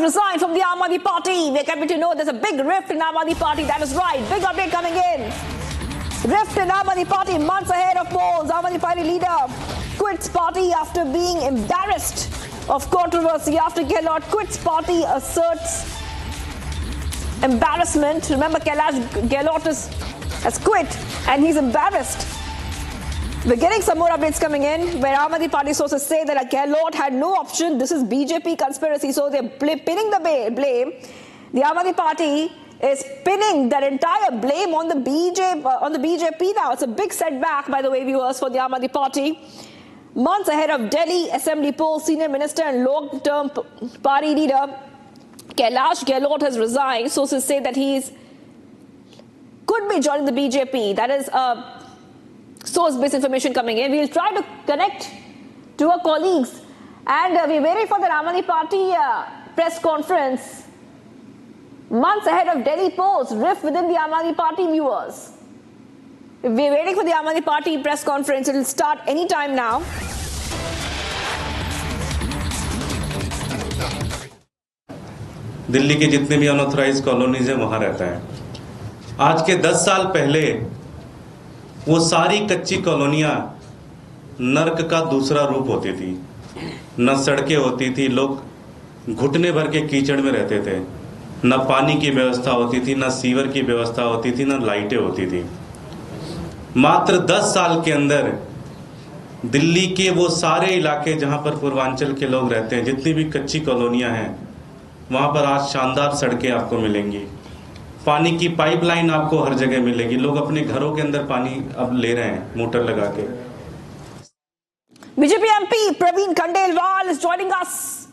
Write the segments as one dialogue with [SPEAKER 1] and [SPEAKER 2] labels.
[SPEAKER 1] resigned from the Aam Aadmi Party. We're coming to know there's a big rift in Aam Aadmi Party. That is right. Big update coming in. Rift in Aam Aadmi Party months ahead of polls. Aam Aadmi Party leader quits party after being embarrassed of controversy. After Gehlot quits party, asserts embarrassment. Remember, Kailash Gehlot has quit and he's embarrassed. We're getting some more updates coming in where Aam Aadmi Party sources say that Gehlot had no option. This is BJP conspiracy, so they're pinning the blame. The Aam Aadmi Party is pinning that entire blame on the BJP now. It's a big setback, by the way, viewers, for the Aam Aadmi Party. Months ahead of Delhi Assembly polls, senior minister and long-term party leader Kailash Gehlot has resigned. Sources say that could be joining the BJP. That is source-based information coming in. We'll try to connect to our colleagues, and we're waiting for the Aam Aadmi Party press conference. Months ahead of Delhi polls, rift within the Aam Aadmi Party, viewers. We're waiting for the Aam Aadmi Party press conference. It will start any time now.
[SPEAKER 2] Delhi के जितने भी unauthorised colonies हैं वहाँ रहता है। आज के 10 साल पहले वो सारी कच्ची कॉलोनियाँ नर्क का दूसरा रूप होती थी। न सड़कें होती थी, लोग घुटने भर के कीचड़ में रहते थे, न पानी की व्यवस्था होती थी, न सीवर की व्यवस्था होती थी, न लाइटें होती थी। मात्र 10 साल के अंदर दिल्ली के वो सारे इलाके जहाँ पर पूर्वांचल के लोग रहते हैं, जितनी भी कच्ची कॉलोनियाँ हैं, वहाँ पर आज शानदार सड़कें आपको मिलेंगी, पानी की पाइपलाइन आपको हर जगह मिलेगी, लोग अपने घरों के अंदर पानी अब ले रहे हैं मोटर लगा के।
[SPEAKER 1] BJP MP Praveen Khandelwal is joining us.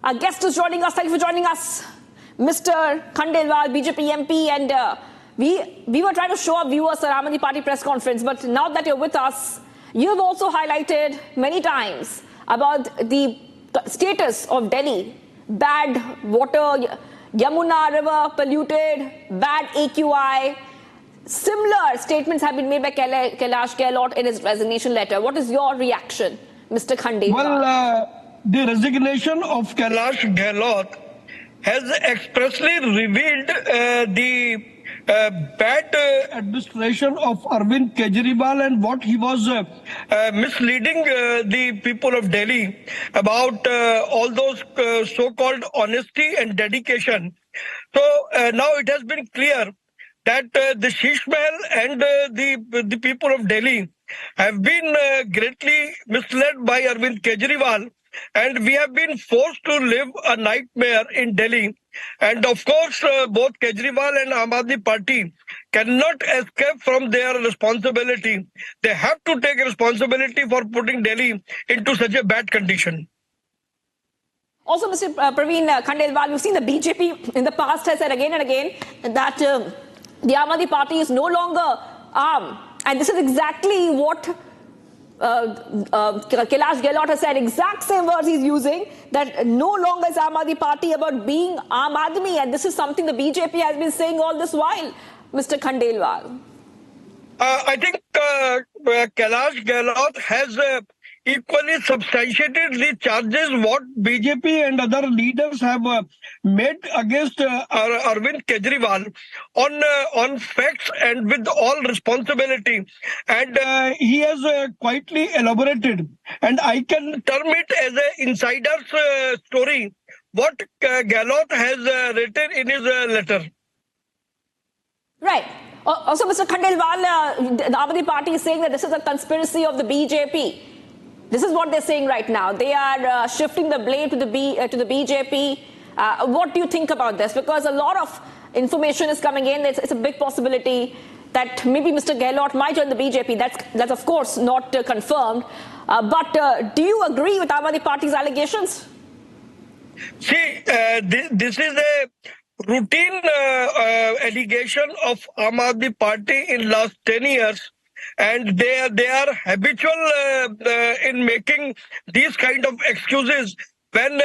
[SPEAKER 1] Our guest is joining us. Thank you for joining us, Mr. Khandelwal, BJP MP. And we were trying to show our viewers the Aam Aadmi Party press conference, but now that you're with us, you've also highlighted many times about the status of Delhi. Bad water, Yamuna River polluted, bad AQI. Similar statements have been made by Kailash Gehlot in his resignation letter. What is your reaction, Mr. Khandelwal?
[SPEAKER 3] Well, the resignation of Kailash Gehlot has expressly revealed the bad administration of Arvind Kejriwal and what he was misleading the people of Delhi about all those so-called honesty and dedication. So now it has been clear that the Sheesh Mahal and the people of Delhi have been greatly misled by Arvind Kejriwal, and we have been forced to live a nightmare in Delhi. And of course, both Kejriwal and Aam Aadmi Party cannot escape from their responsibility. They have to take responsibility for putting Delhi into such a bad condition.
[SPEAKER 1] Also, Mr. Praveen Khandelwal, we've seen the BJP in the past has said again and again that the Aam Aadmi Party is no longer armed. And this is exactly what Kailash Gehlot has said, exact same words he's using, that no longer is Aam Aadmi Party about being Aam Aadmi, and this is something the BJP has been saying all this while, Mr. Khandelwal.
[SPEAKER 3] I think Kailash Gehlot has equally substantiated the charges what BJP and other leaders have made against Arvind Kejriwal on facts and with all responsibility, and he has quietly elaborated, and I can term it as an insider's story what Gehlot has written in his letter.
[SPEAKER 1] Right. Also, Mr. Khandelwal, the Aam Aadmi Party is saying that this is a conspiracy of the BJP. This is what they're saying right now. They are shifting the blame to the BJP. What do you think about this? Because a lot of information is coming in. It's a big possibility that maybe Mr. Gehlot might join the BJP. That's of course not confirmed. But do you agree with Aam Aadmi Party's allegations?
[SPEAKER 3] See, this is a routine allegation of Aam Aadmi Party in last 10 years. And they are habitual in making these kind of excuses when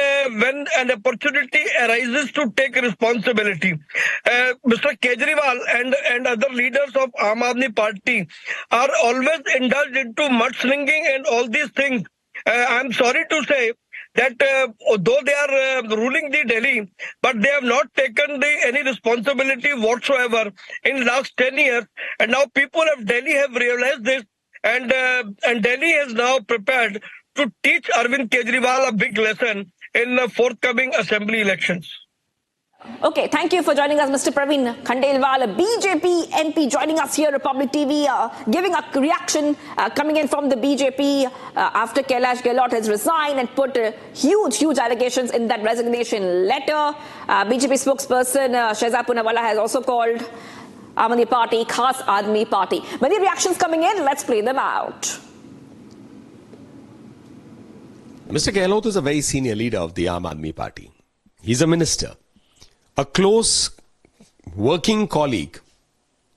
[SPEAKER 3] an opportunity arises to take responsibility. Mr. Kejriwal and other leaders of Aam Aadmi Party are always indulged into mudslinging and all these things. I'm sorry to say that though they are ruling the Delhi, but they have not taken any responsibility whatsoever in last 10 years. And now people of Delhi have realized this, and Delhi is now prepared to teach Arvind Kejriwal a big lesson in the forthcoming assembly elections.
[SPEAKER 1] Okay, thank you for joining us, Mr. Praveen Khandelwal, a BJP MP, joining us here, Republic TV, giving a reaction coming in from the BJP after Kailash Gehlot has resigned and put huge allegations in that resignation letter. BJP spokesperson Shehzad Poonawalla has also called Aam Aadmi Party Khas Aadmi Party. Many reactions coming in, let's play them out.
[SPEAKER 4] Mr. Gehlot is a very senior leader of the Aam Aadmi Party. He's a minister, a close working colleague,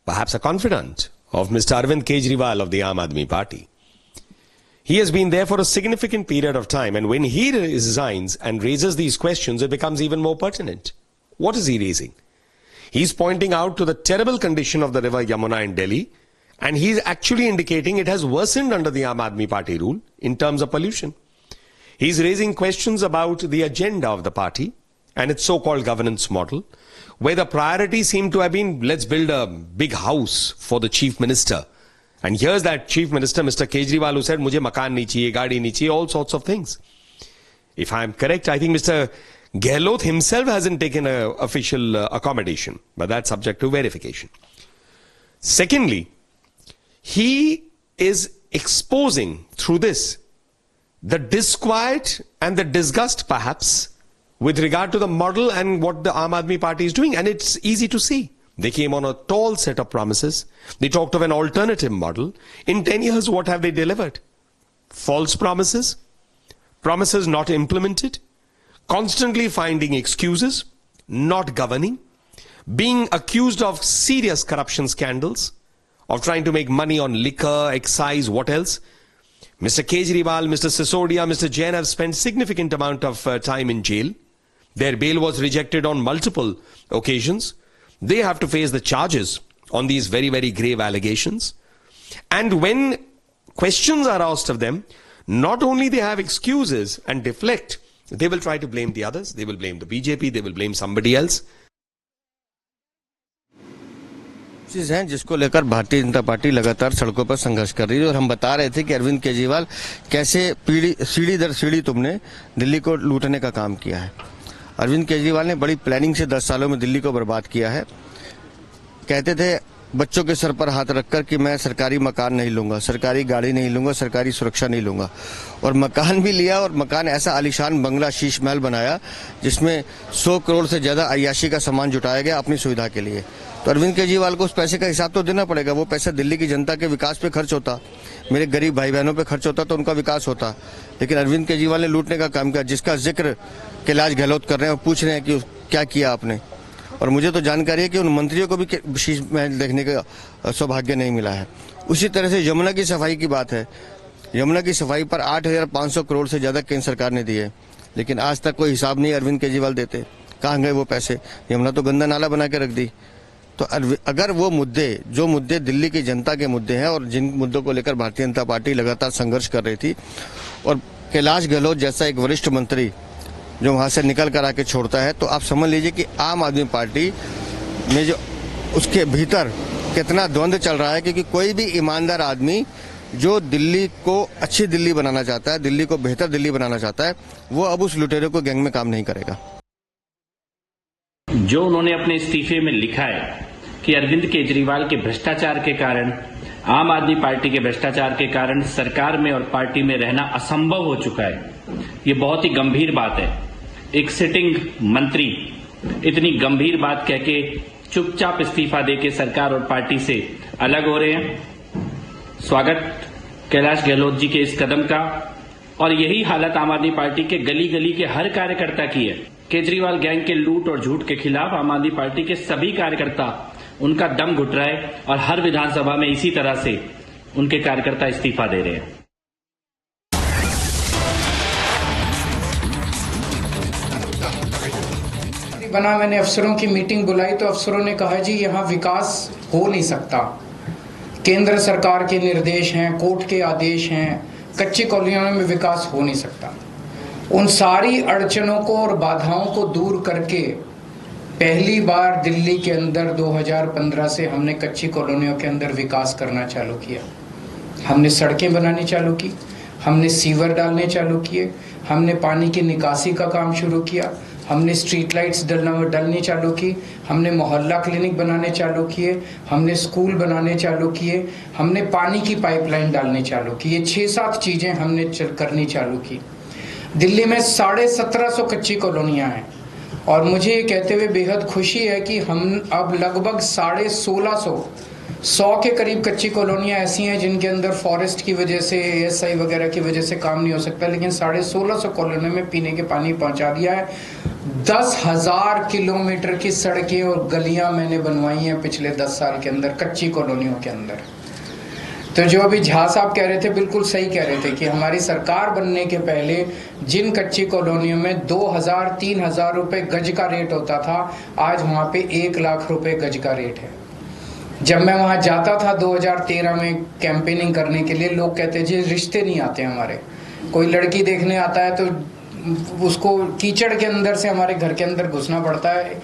[SPEAKER 4] perhaps a confidant of Mr. Arvind Kejriwal of the Aam Aadmi Party. He has been there for a significant period of time, and when he resigns and raises these questions, it becomes even more pertinent. What is he raising? He's pointing out to the terrible condition of the river Yamuna in Delhi, and he's actually indicating it has worsened under the Aam Aadmi Party rule in terms of pollution. He's raising questions about the agenda of the party and its so-called governance model, where the priorities seem to have been, let's build a big house for the chief minister. And here's that chief minister, Mr. Kejriwal, who said, "Mujhe makan nahi chahiye, gaadi nahi chahiye," all sorts of things. If I'm correct, I think Mr. Gehlot himself hasn't taken an official accommodation, but that's subject to verification. Secondly, he is exposing through this the disquiet and the disgust, perhaps, with regard to the model and what the Aam Aadmi Party is doing. And it's easy to see. They came on a tall set of promises. They talked of an alternative model. In 10 years, what have they delivered? False promises, promises not implemented, constantly finding excuses, not governing, being accused of serious corruption scandals, of trying to make money on liquor, excise, what else? Mr. Kejriwal, Mr. Sisodia, Mr. Jain have spent significant amount of time in jail. Their bail was rejected on multiple occasions. They have to face the charges on these very, very grave allegations. And when questions are asked of them, not only they have excuses and deflect, they will try to blame the others. They will blame the BJP. They will blame somebody else.
[SPEAKER 5] चीज हैं जिसको लेकर Bharatiya Janata party लगातार सड़कों पर संघर्ष कर रही है। और हम बता रहे थे कि अरविंद केजरीवाल कैसे सीढ़ी दर सीढ़ी तुमने दिल्ली को लूटने का काम किया है। अरविंद केजरीवाल ने बड़ी प्लानिंग से 10 सालों में दिल्ली को बर्बाद किया है। कहते थे बच्चों के सर पर हाथ रखकर कि मैं सरकारी मकान नहीं लूंगा, सरकारी गाड़ी नहीं लूंगा, सरकारी सुरक्षा नहीं लूंगा, और मकान भी लिया। और मकान ऐसा आलीशान बंगला शीश महल बनाया जिसमें 100 करोड़ से ज्यादा अय्याशी का सामान जुटाया गया अपनी सुविधा के लिए। तो अरविंद केजरीवाल को उस पैसे का हिसाब तो देना पड़ेगा। वो पैसा दिल्ली की जनता के विकास पे खर्च होता, मेरे गरीब भाई बहनों पे खर्च होता तो उनका विकास होता। लेकिन अरविंद केजरीवाल ने लूटने का काम किया, जिसका जिक्र कैलाश गहलोत कर रहे हैं और पूछ रहे हैं कि क्या किया आपने। और मुझे तो जानकारी है कि उन मंत्रियों को भी शीश महल देखने का सौभाग्य नहीं मिला है। उसी तरह से यमुना की सफाई की बात है। यमुना की सफाई पर 8,500 करोड़ से ज्यादा केंद्र सरकार ने दिए, लेकिन आज तक कोई हिसाब नहीं अरविंद केजरीवाल देते। कहाँ गए वो पैसे? यमुना तो गंदा नाला बना के रख दी। तो अगर वो मुद्दे, जो मुद्दे दिल्ली की जनता के मुद्दे हैं और जिन मुद्दों को लेकर भारतीय जनता पार्टी लगातार संघर्ष कर रही थी, और कैलाश गहलोत जैसा एक वरिष्ठ मंत्री जो वहां से निकल कर आके छोड़ता है, तो आप समझ लीजिए कि आम आदमी पार्टी में जो उसके भीतर कितना द्वंद्व चल रहा है। क्योंकि कोई भी ईमानदार आदमी जो दिल्ली को अच्छी दिल्ली बनाना चाहता है, दिल्ली को बेहतर दिल्ली बनाना चाहता है, वो अब उस लुटेरे को गैंग में काम नहीं करेगा।
[SPEAKER 6] जो उन्होंने अपने इस्तीफे में लिखा है कि अरविंद केजरीवाल के भ्रष्टाचार के कारण, आम आदमी पार्टी के भ्रष्टाचार के कारण सरकार में और पार्टी में रहना असंभव हो चुका है, ये बहुत ही गंभीर बात है। एक सिटिंग मंत्री इतनी गंभीर बात कह के चुपचाप इस्तीफा देके सरकार और पार्टी से अलग हो रहे हैं। स्वागत कैलाश गहलोत जी के इस कदम का। और यही हालत आम आदमी पार्टी के गली गली के हर कार्यकर्ता की है। केजरीवाल गैंग के लूट और झूठ के खिलाफ आम आदमी पार्टी के सभी कार्यकर्ता, उनका दम घुट रहा है और हर विधानसभा में इसी तरह से उनके कार्यकर्ता इस्तीफा दे रहे हैं।
[SPEAKER 7] बना मैंने अफसरों की मीटिंग बुलाई तो अफसरों ने कहा जी यहाँ विकास हो नहीं सकता, केंद्र सरकार के निर्देश हैं, कोर्ट के आदेश हैं, कच्ची कॉलोनियों में विकास हो नहीं सकता। उन सारी अड़चनों को और बाधाओं को दूर करके पहली बार दिल्ली के अंदर 2015 से हमने कच्ची कॉलोनियों के अंदर विकास करना चालू किया। हमने सड़कें बनानी चालू की, हमने सीवर डालने चालू किए, हमने पानी की निकासी का काम शुरू किया, हमने स्ट्रीट लाइट्स डलनी चालू की, हमने मोहल्ला क्लिनिक बनाने चालू किए, हमने स्कूल बनाने चालू किए, हमने पानी की पाइपलाइन डालने चालू की। ये 6-7 चीज़ें हमने करनी चालू की। दिल्ली में 1750 कच्ची कॉलोनियाँ हैं और मुझे ये कहते हुए बेहद खुशी है कि हम अब लगभग 1650 के करीब कच्ची कॉलोनियाँ ऐसी हैं जिनके अंदर फॉरेस्ट की वजह से, ASI वगैरह की वजह से काम नहीं हो सकता, लेकिन 1650 कॉलोनियों में पीने के पानी पहुंचा दिया है। 10,000 किलोमीटर की सड़कें और गलियां मैंने बनवाई हैं पिछले 10 साल के अंदर कच्ची कॉलोनियों के अंदर। तो जो अभी झा साहब कह रहे थे बिल्कुल सही कह रहे थे कि हमारी सरकार बनने के पहले जिन कच्ची कॉलोनियों में 2,000-3,000 रुपए गज का रेट होता था, आज वहाँ पे 1 लाख रुपए गज का रेट है। जब मैं वहाँ जाता था 2013 में कैंपेनिंग करने के लिए, लोग कहते जी रिश्ते नहीं आते हमारे, कोई लड़की देखने आता है तो उसको कीचड़ के अंदर से हमारे घर के अंदर घुसना पड़ता है।